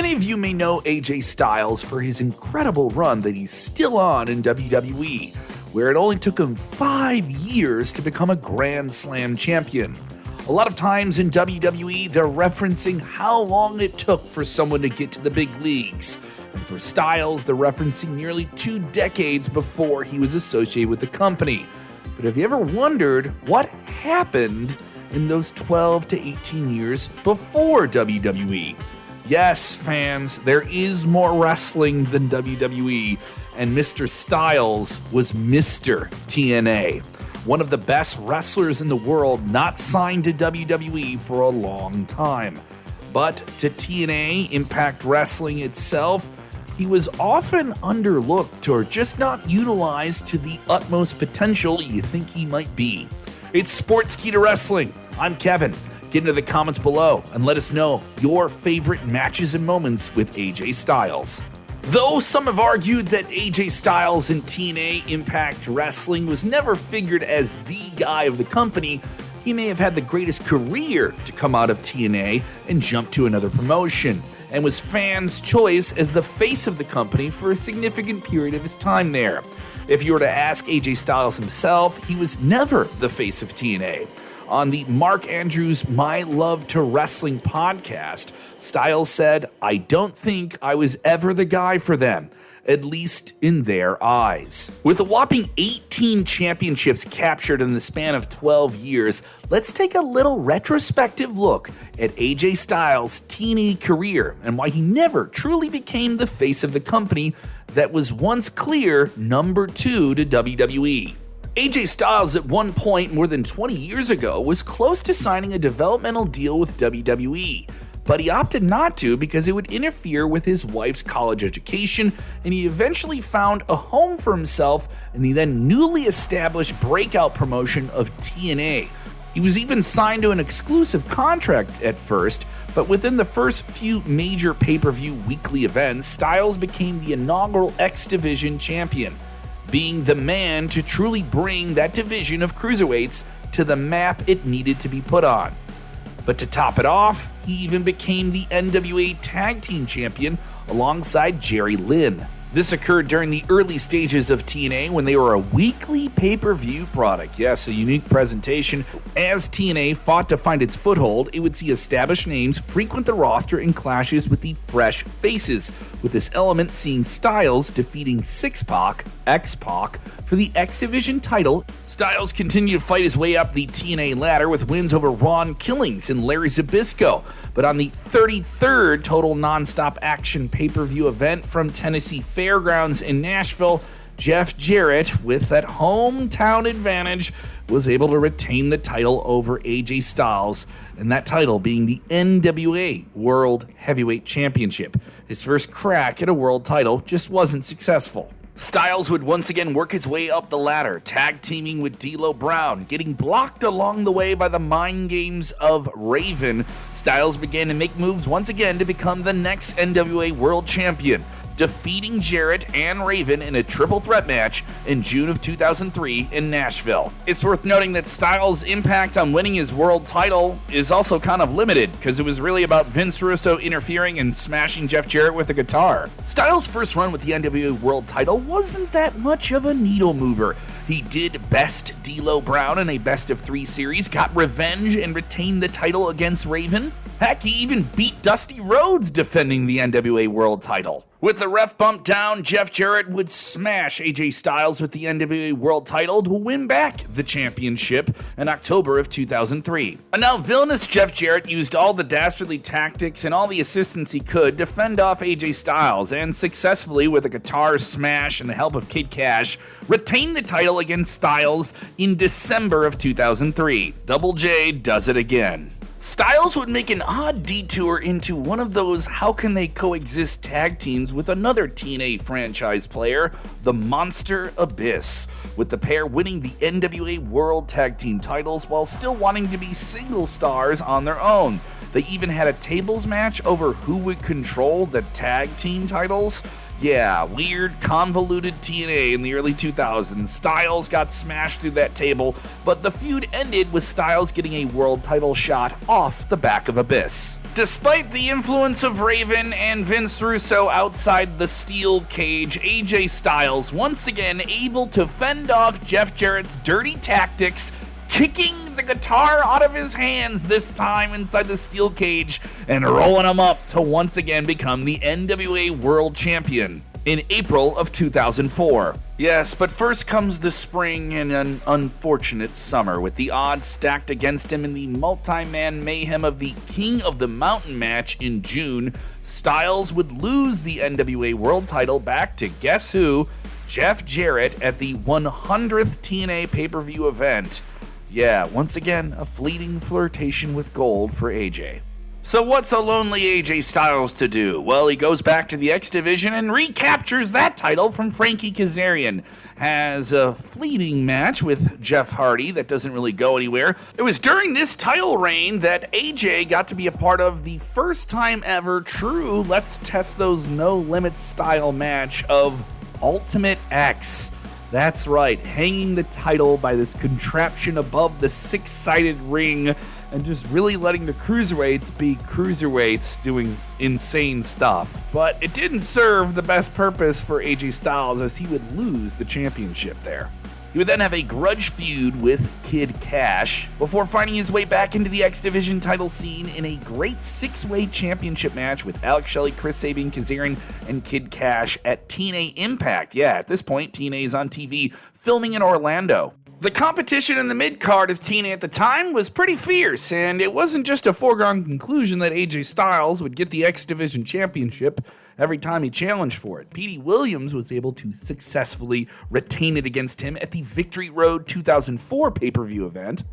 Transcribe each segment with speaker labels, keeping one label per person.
Speaker 1: Many of you may know AJ Styles for his incredible run that he's still on in WWE, where it only took him 5 years to become a Grand Slam champion. A lot of times in WWE, they're referencing how long it took for someone to get to the big leagues. And for Styles, they're referencing nearly 2 decades before he was associated with the company. But have you ever wondered what happened in those 12 to 18 years before WWE? Yes, fans, there is more wrestling than WWE, and Mr. Styles was Mr. TNA. One of the best wrestlers in the world, not signed to WWE for a long time. But to TNA, Impact Wrestling itself, he was often underlooked or just not utilized to the utmost potential you think he might be. It's Sportskeeda Wrestling. I'm Kevin. Get into the comments below and let us know your favorite matches and moments with AJ Styles. Though some have argued that AJ Styles in TNA Impact Wrestling was never figured as the guy of the company, he may have had the greatest career to come out of TNA and jump to another promotion, and was fans' choice as the face of the company for a significant period of his time there. If you were to ask AJ Styles himself, he was never the face of TNA. On the Mark Andrews My Love to Wrestling podcast, Styles said, "I don't think I was ever the guy for them, at least in their eyes." With a whopping 18 championships captured in the span of 12 years, let's take a little retrospective look at AJ Styles' TNA career and why he never truly became the face of the company that was once clear number 2 to WWE. AJ Styles at one point more than 20 years ago was close to signing a developmental deal with WWE, but he opted not to because it would interfere with his wife's college education, and he eventually found a home for himself in the then newly established breakout promotion of TNA. He was even signed to an exclusive contract at first, but within the first few major pay-per-view weekly events, Styles became the inaugural X Division champion, being the man to truly bring that division of cruiserweights to the map it needed to be put on. But to top it off, he even became the NWA Tag Team Champion alongside Jerry Lynn. This occurred during the early stages of TNA when they were a weekly pay-per-view product. Yes, a unique presentation. As TNA fought to find its foothold, it would see established names frequent the roster in clashes with the fresh faces, with this element seeing Styles defeating Six-Pac, X-Pac, for the X Division title. Styles continued to fight his way up the TNA ladder with wins over Ron Killings and Larry Zbyszko, but on the 33rd Total Nonstop Action pay-per-view event from Tennessee Fairgrounds in Nashville, Jeff Jarrett, with that hometown advantage, was able to retain the title over AJ Styles, and that title being the NWA World Heavyweight Championship. His first crack at a world title just wasn't successful. Styles would once again work his way up the ladder, tag teaming with D'Lo Brown, getting blocked along the way by the mind games of Raven. Styles began to make moves once again to become the next NWA World Champion, defeating Jarrett and Raven in a triple threat match in June of 2003 in Nashville. It's worth noting that Styles' impact on winning his world title is also kind of limited, because it was really about Vince Russo interfering and smashing Jeff Jarrett with a guitar. Styles' first run with the NWA World title wasn't that much of a needle mover. He did best D'Lo Brown in a best-of-3 series, got revenge, and retained the title against Raven. Heck, he even beat Dusty Rhodes defending the NWA World title. With the ref bumped down, Jeff Jarrett would smash AJ Styles with the NWA World title to win back the championship in October of 2003. And now villainous Jeff Jarrett used all the dastardly tactics and all the assistance he could to fend off AJ Styles, and successfully, with a guitar smash and the help of Kid Cash, retained the title against Styles in December of 2003. Double J does it again. Styles would make an odd detour into one of those how can they coexist tag teams with another TNA franchise player, the Monster Abyss, with the pair winning the NWA World Tag Team titles while still wanting to be single stars on their own. They even had a tables match over who would control the tag team titles. Yeah, weird, convoluted TNA in the early 2000s. Styles got smashed through that table, but the feud ended with Styles getting a world title shot off the back of Abyss. Despite the influence of Raven and Vince Russo outside the steel cage, AJ Styles once again able to fend off Jeff Jarrett's dirty tactics, kicking the guitar out of his hands this time inside the steel cage and rolling him up to once again become the NWA World Champion in April of 2004. Yes, but first comes the spring and an unfortunate summer, with the odds stacked against him in the multi-man mayhem of the King of the Mountain match in June. Styles would lose the NWA World title back to guess who? Jeff Jarrett at the 100th TNA pay-per-view event. Yeah, once again, a fleeting flirtation with gold for AJ. So what's a lonely AJ Styles to do? Well, he goes back to the X Division and recaptures that title from Frankie Kazarian. Has a fleeting match with Jeff Hardy that doesn't really go anywhere. It was during this title reign that AJ got to be a part of the first time ever true Let's Test Those No Limits style match of Ultimate X. That's right, hanging the title by this contraption above the six-sided ring and just really letting the cruiserweights be cruiserweights doing insane stuff. But it didn't serve the best purpose for AJ Styles, as he would lose the championship there. He would then have a grudge feud with Kid Cash before finding his way back into the X Division title scene in a great six-way championship match with Alex Shelley, Chris Sabin, Kazarian, and Kid Cash at TNA Impact. Yeah, at this point, TNA is on TV filming in Orlando. The competition in the mid-card of TNA at the time was pretty fierce, and it wasn't just a foregone conclusion that AJ Styles would get the X Division Championship every time he challenged for it. Petey Williams was able to successfully retain it against him at the Victory Road 2004 pay-per-view event.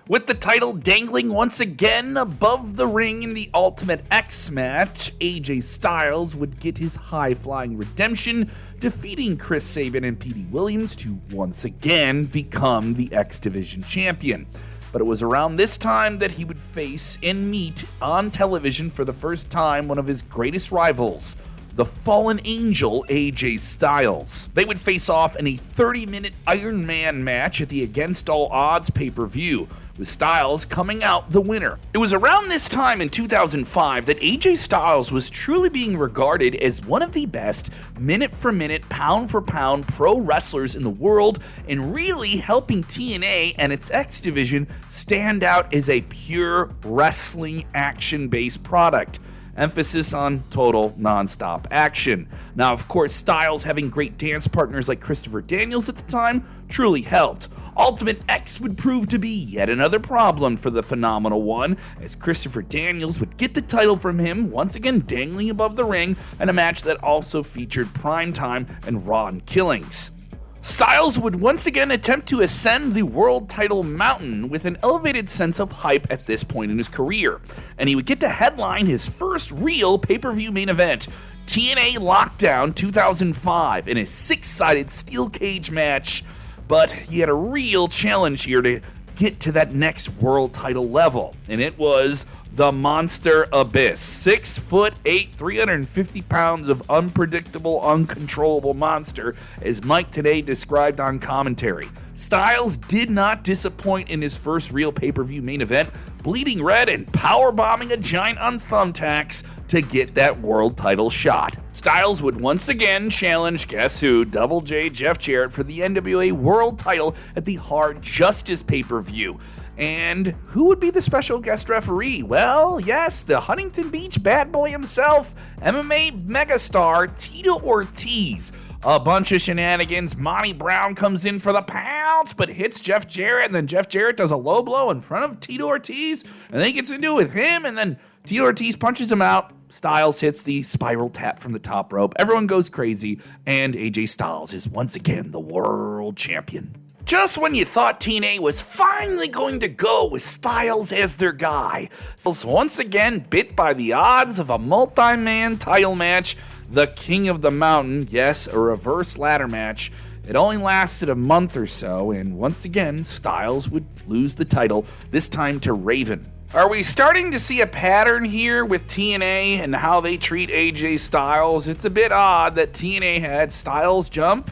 Speaker 1: With the title dangling once again above the ring in the Ultimate X match, AJ Styles would get his high-flying redemption, defeating Chris Sabin and Petey Williams to once again become the X Division champion. But it was around this time that he would face and meet on television for the first time one of his greatest rivals, the Fallen Angel AJ Styles. They would face off in a 30-minute Iron Man match at the Against All Odds pay-per-view, with Styles coming out the winner. It was around this time in 2005 that AJ Styles was truly being regarded as one of the best minute-for-minute, pound-for-pound pro wrestlers in the world, and really helping TNA and its X Division stand out as a pure wrestling action-based product. Emphasis on total nonstop action. Now, of course, Styles having great dance partners like Christopher Daniels at the time truly helped. Ultimate X would prove to be yet another problem for the Phenomenal One, as Christopher Daniels would get the title from him, once again dangling above the ring, in a match that also featured Primetime and Ron Killings. Styles would once again attempt to ascend the world title mountain with an elevated sense of hype at this point in his career, and he would get to headline his first real pay-per-view main event, TNA Lockdown 2005, in a six-sided steel cage match. But he had a real challenge here to get to that next world title level, and it was the Monster Abyss. 6'8", 350 pounds of unpredictable, uncontrollable monster, as Mike today described on commentary. Styles did not disappoint in his first real pay-per-view main event, bleeding red and powerbombing a giant on thumbtacks to get that world title shot. Styles would once again challenge, guess who, Double J Jeff Jarrett for the NWA World title at the Hard Justice pay-per-view. And who would be the special guest referee? Well, yes, the Huntington Beach bad boy himself, MMA megastar Tito Ortiz. A bunch of shenanigans. Monty Brown comes in for the pounce, but hits Jeff Jarrett, and then Jeff Jarrett does a low blow in front of Tito Ortiz, and then he gets into it with him, and then Tito Ortiz punches him out. Styles hits the spiral tap from the top rope. Everyone goes crazy, and AJ Styles is once again the world champion. Just when you thought TNA was finally going to go with Styles as their guy, Styles once again bit by the odds of a multi-man title match, the King of the Mountain, yes, a reverse ladder match. It only lasted a month or so, and once again, Styles would lose the title, this time to Raven. Are we starting to see a pattern here with TNA and how they treat AJ Styles? It's a bit odd that TNA had Styles jump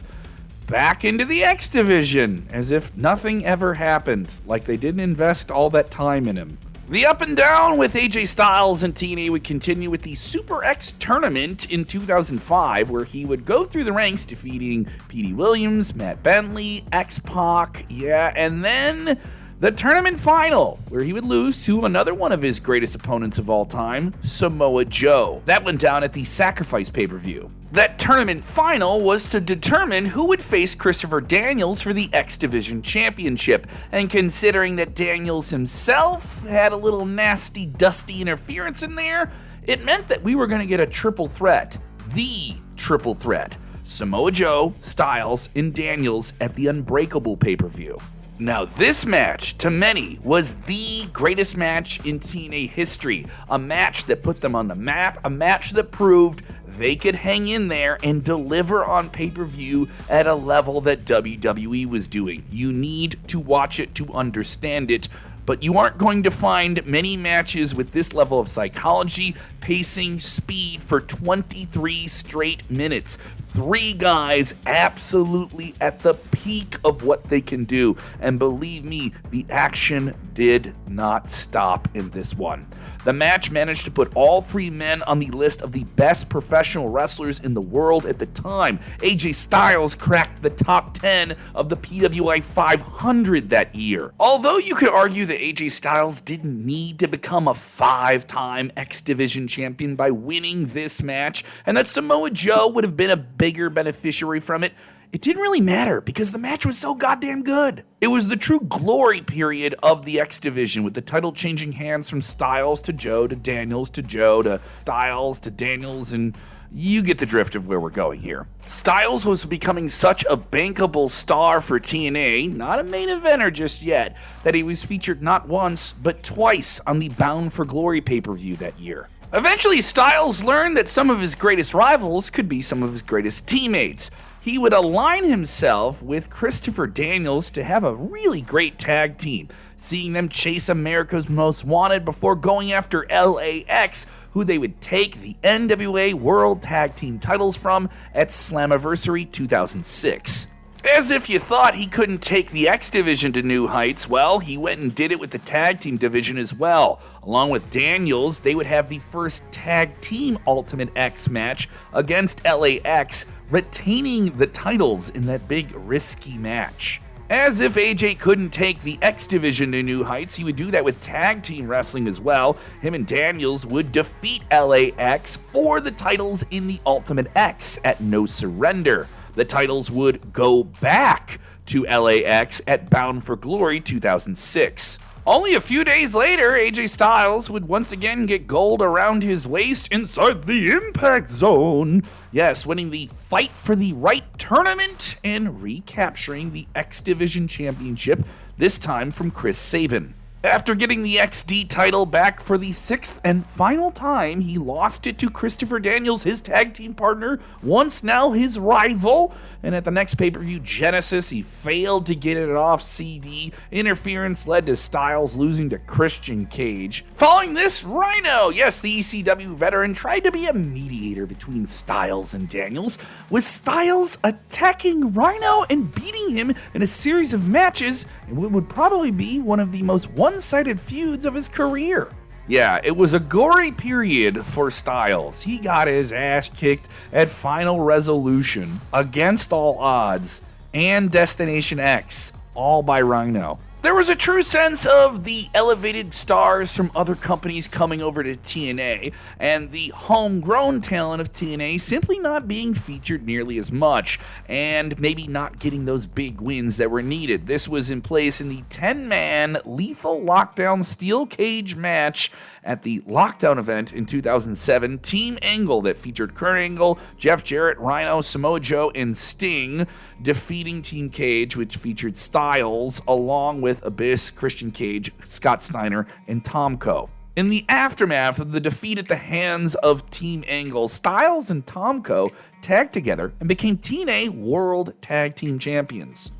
Speaker 1: back into the X Division as if nothing ever happened, like they didn't invest all that time in him. The up and down with AJ Styles and TNA would continue with the Super X tournament in 2005, where he would go through the ranks defeating Petey Williams, Matt Bentley, X-Pac, and then the tournament final, where he would lose to another one of his greatest opponents of all time, Samoa Joe. That went down at the Sacrifice pay-per-view. That tournament final was to determine who would face Christopher Daniels for the X Division Championship, and considering that Daniels himself had a little nasty, dusty interference in there, it meant that we were going to get a triple threat. The triple threat. Samoa Joe, Styles, and Daniels at the Unbreakable pay-per-view. Now this match, to many, was the greatest match in TNA history. A match that put them on the map, a match that proved they could hang in there and deliver on pay-per-view at a level that WWE was doing. You need to watch it to understand it, but you aren't going to find many matches with this level of psychology, pacing, speed for 23 straight minutes. 3 guys absolutely at the peak of what they can do. And believe me, the action did not stop in this one. The match managed to put all 3 men on the list of the best professional wrestlers in the world at the time. AJ Styles cracked the top 10 of the PWI 500 that year. Although you could argue that AJ Styles didn't need to become a 5-time X Division champion by winning this match, and that Samoa Joe would have been a bigger beneficiary from it, it didn't really matter because the match was so goddamn good. It was the true glory period of the X Division, with the title changing hands from Styles to Joe to Daniels to Joe to Styles to Daniels, and you get the drift of where we're going here. Styles was becoming such a bankable star for TNA, not a main eventer just yet, that he was featured not once, but twice on the Bound for Glory pay-per-view that year. Eventually, Styles learned that some of his greatest rivals could be some of his greatest teammates. He would align himself with Christopher Daniels to have a really great tag team, seeing them chase America's Most Wanted before going after LAX, who they would take the NWA World Tag Team titles from at Slammiversary 2006. As if you thought he couldn't take the X Division to new heights, well, he went and did it with the tag team division as well. Along with Daniels, they would have the first tag team Ultimate X match against LAX, retaining the titles in that big risky match. As if AJ couldn't take the X Division to new heights, he would do that with tag team wrestling as well. Him and Daniels would defeat LAX for the titles in the Ultimate X at No Surrender. The titles would go back to LAX at Bound for Glory 2006. Only a few days later, AJ Styles would once again get gold around his waist inside the Impact Zone. Yes, winning the Fight for the Right tournament and recapturing the X Division Championship, this time from Chris Sabin. After getting the XD title back for the 6th and final time, he lost it to Christopher Daniels, his tag team partner, once now his rival. And at the next pay-per-view, Genesis, he failed to get it off CD. Interference led to Styles losing to Christian Cage. Following this, Rhino, yes, the ECW veteran, tried to be a mediator between Styles and Daniels, with Styles attacking Rhino and beating him in a series of matches in what would probably be one of the most one-sided feuds of his career. Yeah, it was a gory period for Styles. He got his ass kicked at Final Resolution, Against All Odds, and Destination X, all by Rhino. There was a true sense of the elevated stars from other companies coming over to TNA, and the homegrown talent of TNA simply not being featured nearly as much, and maybe not getting those big wins that were needed. This was in place in the 10-man Lethal Lockdown Steel Cage match at the Lockdown event in 2007, Team Angle, that featured Kurt Angle, Jeff Jarrett, Rhino, Samoa Joe, and Sting, defeating Team Cage, which featured Styles, along with Abyss, Christian Cage, Scott Steiner, and Tomko. In the aftermath of the defeat at the hands of Team Angle, Styles and Tomko tagged together and became TNA World Tag Team Champions.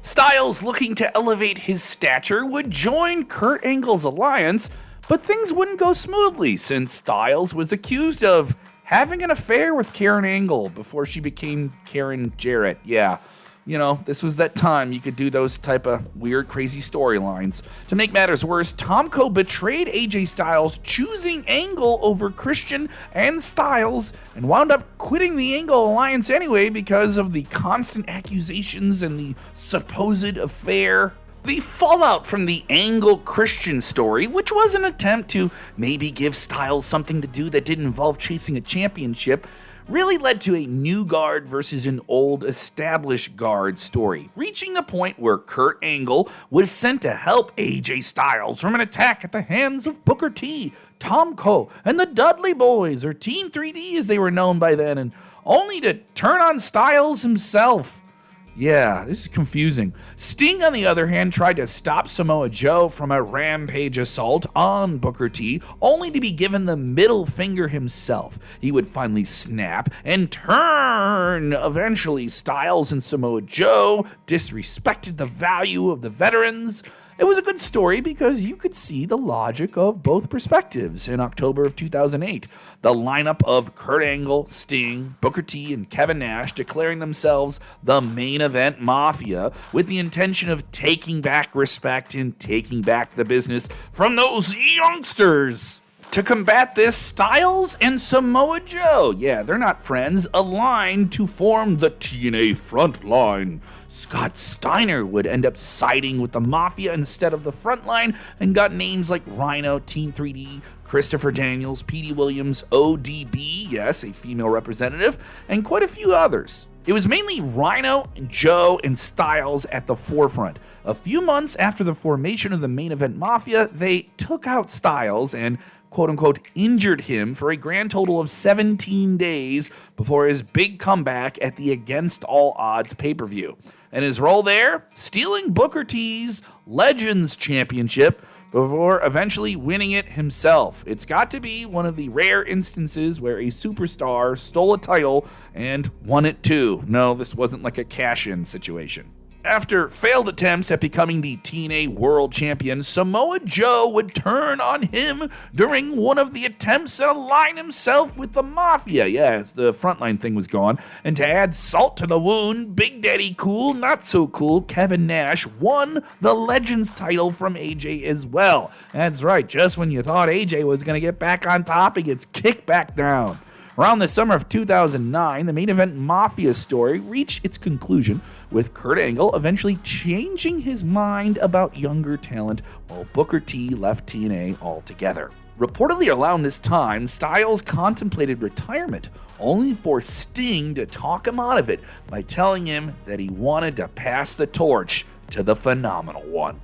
Speaker 1: Styles, looking to elevate his stature, would join Kurt Angle's alliance, But things wouldn't go smoothly since Styles was accused of having an affair with Karen Angle before she became Karen Jarrett. Yeah, you know, this was that time you could do those type of weird, crazy storylines. To make matters worse, Tomko betrayed AJ Styles, choosing Angle over Christian and Styles, and wound up quitting the Angle alliance anyway because of the constant accusations and the supposed affair. The fallout from the Angle-Christian story, which was an attempt to maybe give Styles something to do that didn't involve chasing a championship, really led to a new guard versus an old established guard story, reaching the point where Kurt Angle was sent to help AJ Styles from an attack at the hands of Booker T, Tomko, and the Dudley Boys, or Team 3D as they were known by then, and only to turn on Styles himself. Yeah, this is confusing. Sting, on the other hand, tried to stop Samoa Joe from a rampage assault on Booker T, only to be given the middle finger himself. He would finally snap and turn. Eventually, Styles and Samoa Joe disrespected the value of the veterans. It was a good story because you could see the logic of both perspectives. In October of 2008, the lineup of Kurt Angle, Sting, Booker T, and Kevin Nash declaring themselves the main event mafia with the intention of taking back respect and taking back the business from those youngsters. To combat this, Styles and Samoa Joe, yeah, they're not friends, aligned to form the TNA Frontline. Scott Steiner would end up siding with the Mafia instead of the Frontline and got names like Rhino, Team 3D, Christopher Daniels, Petey Williams, ODB, yes, a female representative, and quite a few others. It was mainly Rhino, Joe, and Styles at the forefront. A few months after the formation of the main event Mafia, they took out Styles and quote-unquote injured him for a grand total of 17 days before his big comeback at the Against All Odds pay-per-view. And his role there? Stealing Booker T's Legends Championship before eventually winning it himself. It's got to be one of the rare instances where a superstar stole a title and won it too. No, this wasn't like a cash-in situation. After failed attempts at becoming the TNA World Champion, Samoa Joe would turn on him during one of the attempts to align himself with the Mafia. Yes, the Frontline thing was gone. And to add salt to the wound, Big Daddy Cool, not so cool, Kevin Nash won the Legends title from AJ as well. That's right, just when you thought AJ was going to get back on top, he gets kicked back down. Around the summer of 2009, the main event Mafia story reached its conclusion, with Kurt Angle eventually changing his mind about younger talent while Booker T left TNA altogether. Reportedly around this time, Styles contemplated retirement, only for Sting to talk him out of it by telling him that he wanted to pass the torch to the Phenomenal One.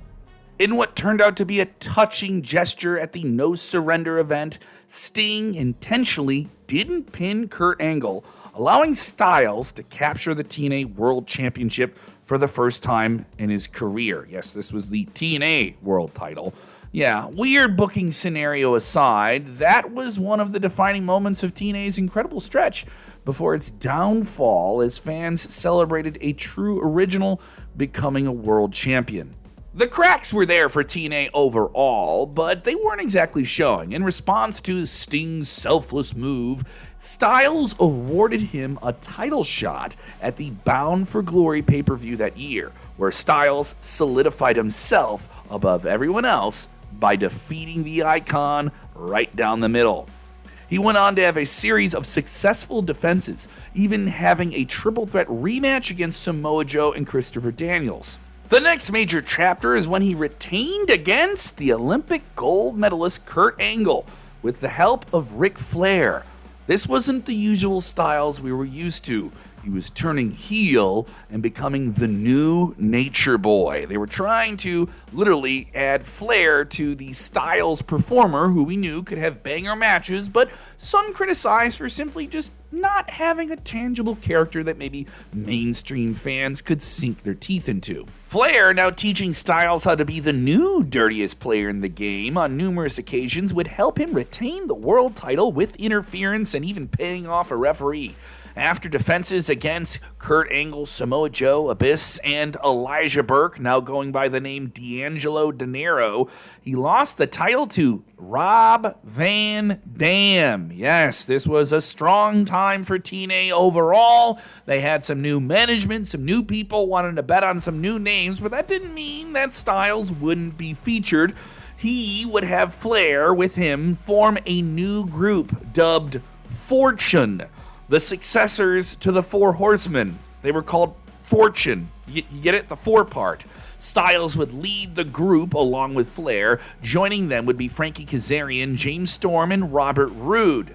Speaker 1: In what turned out to be a touching gesture at the No Surrender event, Sting intentionally didn't pin Kurt Angle, allowing Styles to capture the TNA World Championship for the first time in his career. Yes, this was the TNA World title. Yeah, weird booking scenario aside, that was one of the defining moments of TNA's incredible stretch before its downfall as fans celebrated a true original becoming a world champion. The cracks were there for TNA overall, but they weren't exactly showing. In response to Sting's selfless move, Styles awarded him a title shot at the Bound for Glory pay-per-view that year, where Styles solidified himself above everyone else by defeating the Icon right down the middle. He went on to have a series of successful defenses, even having a triple threat rematch against Samoa Joe and Christopher Daniels. The next major chapter is when he retained against the Olympic gold medalist Kurt Angle with the help of Ric Flair. This wasn't the usual Styles we were used to. He was turning heel and becoming the new Nature Boy. They were trying to literally add flair to the Styles performer who we knew could have banger matches, but some criticized for simply just not having a tangible character that maybe mainstream fans could sink their teeth into. Flair, now teaching Styles how to be the new dirtiest player in the game on numerous occasions, would help him retain the world title with interference and even paying off a referee. After defenses against Kurt Angle, Samoa Joe, Abyss, and Elijah Burke, now going by the name D'Angelo De Niro, he lost the title to Rob Van Dam. Yes, this was a strong time for TNA overall. They had some new management, some new people wanted to bet on some new names, but that didn't mean that Styles wouldn't be featured. He would have Flair with him form a new group dubbed Fortune, the successors to the Four Horsemen. They were called Fortune. You get it? The four part. Styles would lead the group along with Flair. Joining them would be Frankie Kazarian, James Storm, and Robert Roode.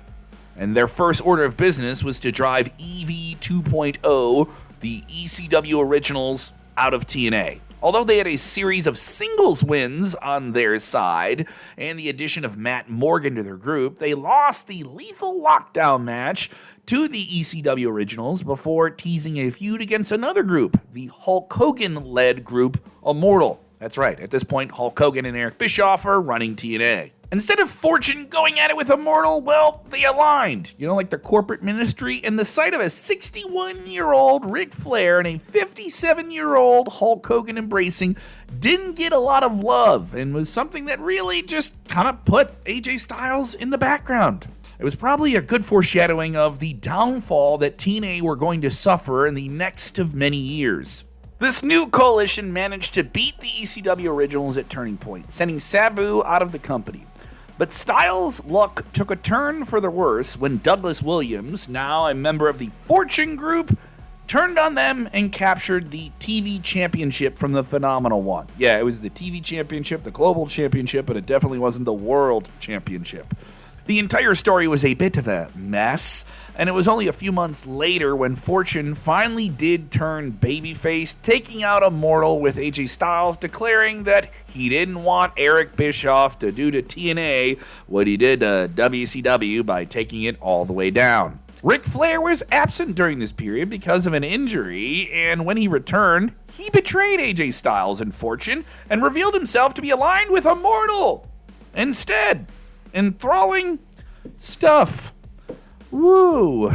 Speaker 1: And their first order of business was to drive EV 2.0, the ECW originals, out of TNA. Although they had a series of singles wins on their side and the addition of Matt Morgan to their group, they lost the Lethal Lockdown match to the ECW originals before teasing a feud against another group, the Hulk Hogan-led group Immortal. That's right, at this point, Hulk Hogan and Eric Bischoff are running TNA. Instead of Fortune going at it with Immortal, well, they aligned. You know, like the corporate ministry, and the sight of a 61-year-old Ric Flair and a 57-year-old Hulk Hogan embracing didn't get a lot of love and was something that really just kind of put AJ Styles in the background. It was probably a good foreshadowing of the downfall that TNA were going to suffer in the next of many years. This new coalition managed to beat the ECW originals at Turning Point, sending Sabu out of the company. But Styles' luck took a turn for the worse when Douglas Williams, now a member of the Fortune Group, turned on them and captured the TV Championship from the Phenomenal One. Yeah, it was the TV Championship, the Global Championship, but it definitely wasn't the World Championship. The entire story was a bit of a mess, and it was only a few months later when Fortune finally did turn babyface, taking out Immortal with AJ Styles, declaring that he didn't want Eric Bischoff to do to TNA what he did to WCW by taking it all the way down. Ric Flair was absent during this period because of an injury, and when he returned, he betrayed AJ Styles and Fortune and revealed himself to be aligned with Immortal. Instead, enthralling stuff. Woo.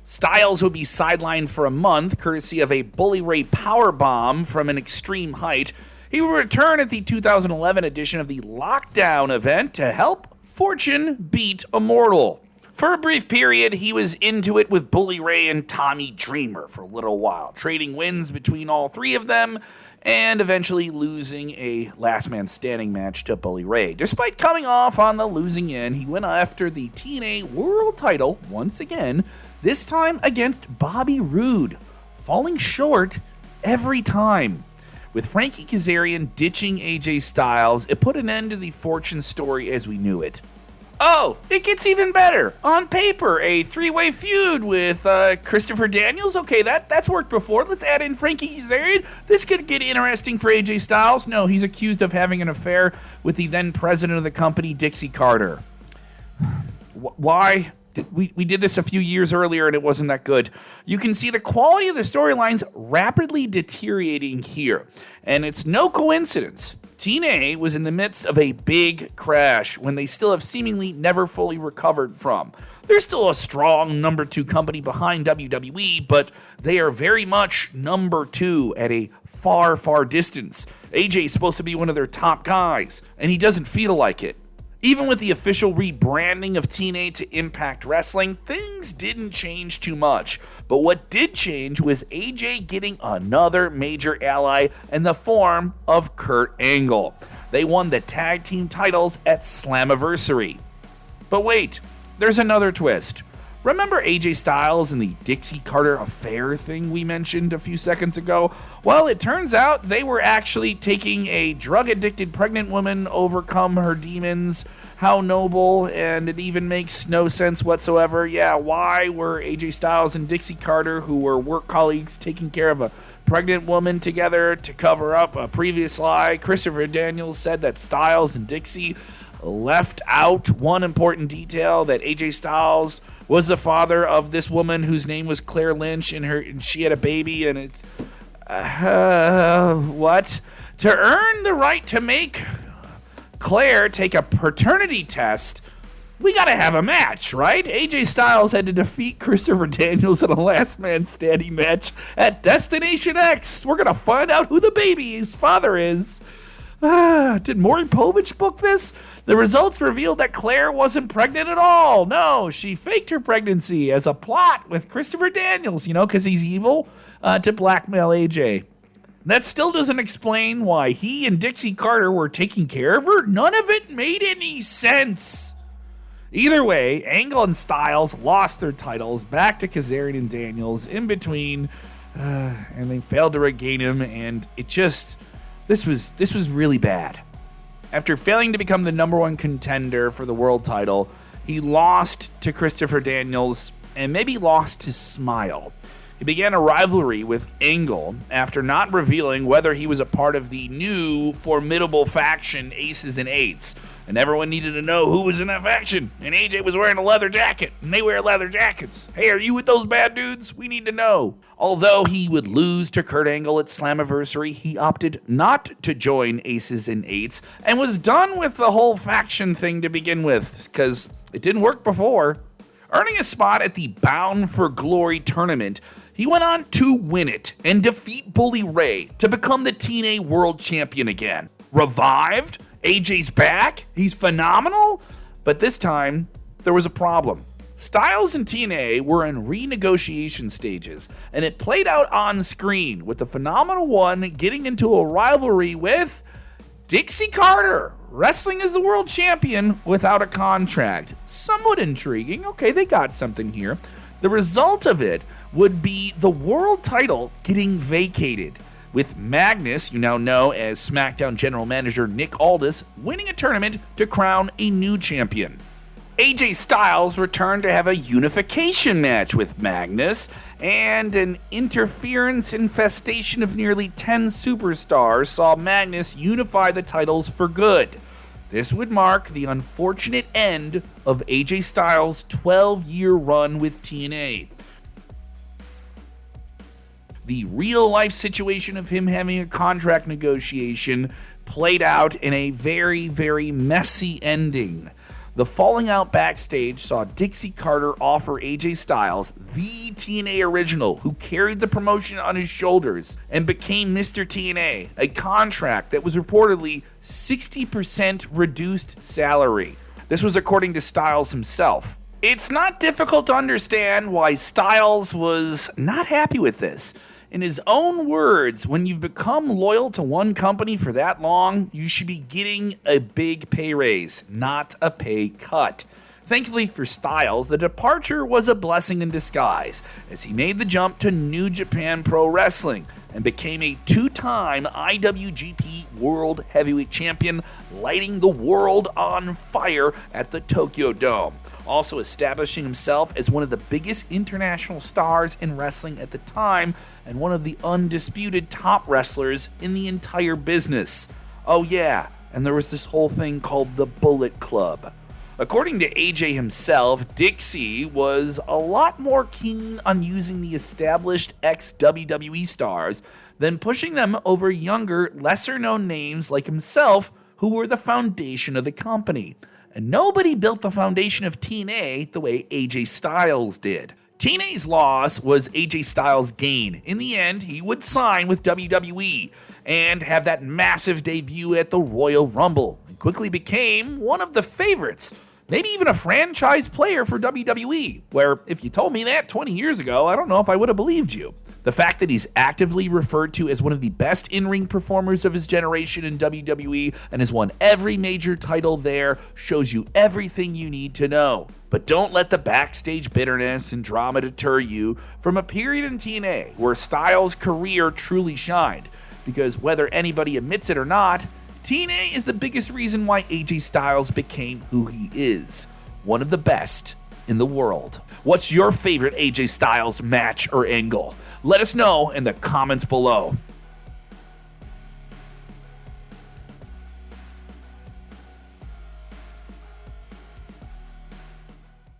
Speaker 1: Styles would be sidelined for a month, courtesy of a Bully Ray powerbomb from an extreme height. He would return at the 2011 edition of the Lockdown event to help Fortune beat Immortal. For a brief period, he was into it with Bully Ray and Tommy Dreamer for a little while, trading wins between all three of them, and eventually losing a last man standing match to Bully Ray. Despite coming off on the losing end, he went after the TNA World title once again, this time against Bobby Roode, falling short every time. With Frankie Kazarian ditching AJ Styles, it put an end to the Fortune story as we knew it. Oh, it gets even better. On paper, a three-way feud with Christopher Daniels. Okay, that's worked before. Let's add in Frankie Kazarian. This could get interesting for AJ Styles. No, he's accused of having an affair with the then president of the company, Dixie Carter. Why? We did this a few years earlier and it wasn't that good. You can see the quality of the storylines rapidly deteriorating here. And it's no coincidence. TNA was in the midst of a big crash when they still have seemingly never fully recovered from. They're still a strong number 2 company behind WWE, but they are very much number 2 at a far, far distance. AJ is supposed to be one of their top guys, and he doesn't feel like it. Even with the official rebranding of TNA to Impact Wrestling, things didn't change too much. But what did change was AJ getting another major ally in the form of Kurt Angle. They won the tag team titles at Slammiversary. But wait, there's another twist. Remember AJ Styles and the Dixie Carter affair thing we mentioned a few seconds ago? Well, it turns out they were actually taking a drug-addicted pregnant woman overcome her demons. How noble, and it even makes no sense whatsoever. Yeah, why were AJ Styles and Dixie Carter, who were work colleagues, taking care of a pregnant woman together to cover up a previous lie? Christopher Daniels said that Styles and Dixie left out one important detail, that AJ Styles was the father of this woman whose name was Claire Lynch, and she had a baby, and it's what? To earn the right to make Claire take a paternity test, we gotta have a match, right? AJ Styles had to defeat Christopher Daniels in a last man standing match at Destination X. We're gonna find out who the baby's father is. Did Maury Povich book this? The results revealed that Claire wasn't pregnant at all. No, she faked her pregnancy as a plot with Christopher Daniels, because he's evil, to blackmail AJ. That still doesn't explain why he and Dixie Carter were taking care of her. None of it made any sense. Either way, Angle and Styles lost their titles back to Kazarian and Daniels in between, and they failed to regain them, and this was really bad. After failing to become the number one contender for the world title, he lost to Christopher Daniels and maybe lost his smile. He began a rivalry with Angle after not revealing whether he was a part of the new formidable faction Aces and Eights. And everyone needed to know who was in that faction. And AJ was wearing a leather jacket, and they wear leather jackets. Hey, are you with those bad dudes? We need to know. Although he would lose to Kurt Angle at Slammiversary, he opted not to join Aces and Eights and was done with the whole faction thing to begin with, because it didn't work before. Earning a spot at the Bound for Glory tournament, he went on to win it and defeat Bully Ray to become the TNA World Champion again. Revived? AJ's back? He's phenomenal? But this time, there was a problem. Styles and TNA were in renegotiation stages, and it played out on screen with the Phenomenal One getting into a rivalry with Dixie Carter, wrestling as the world champion without a contract. Somewhat intriguing. Okay, they got something here. The result of it would be the world title getting vacated, with Magnus, you now know as SmackDown General Manager Nick Aldis, winning a tournament to crown a new champion. AJ Styles returned to have a unification match with Magnus, and an interference infestation of nearly 10 superstars saw Magnus unify the titles for good. This would mark the unfortunate end of AJ Styles' 12-year run with TNA. The real-life situation of him having a contract negotiation played out in a very, very messy ending. The falling out backstage saw Dixie Carter offer AJ Styles, the TNA original who carried the promotion on his shoulders and became Mr. TNA, a contract that was reportedly 60% reduced salary. This was according to Styles himself. It's not difficult to understand why Styles was not happy with this. In his own words, when you've become loyal to one company for that long, you should be getting a big pay raise, not a pay cut. Thankfully for Styles, the departure was a blessing in disguise, as he made the jump to New Japan Pro Wrestling and became a two-time IWGP World Heavyweight Champion, lighting the world on fire at the Tokyo Dome. Also establishing himself as one of the biggest international stars in wrestling at the time and one of the undisputed top wrestlers in the entire business. Oh yeah, and there was this whole thing called the Bullet Club. According to AJ himself, Dixie was a lot more keen on using the established ex-WWE stars than pushing them over younger, lesser-known names like himself who were the foundation of the company. And nobody built the foundation of TNA the way AJ Styles did. TNA's loss was AJ Styles' gain. In the end, he would sign with WWE and have that massive debut at the Royal Rumble, and quickly became one of the favorites, maybe even a franchise player for WWE, where if you told me that 20 years ago, I don't know if I would have believed you. The fact that he's actively referred to as one of the best in-ring performers of his generation in WWE and has won every major title there shows you everything you need to know. But don't let the backstage bitterness and drama deter you from a period in TNA where Styles' career truly shined, because whether anybody admits it or not, TNA is the biggest reason why AJ Styles became who he is, one of the best in the world. What's your favorite AJ Styles match or angle? Let us know in the comments below.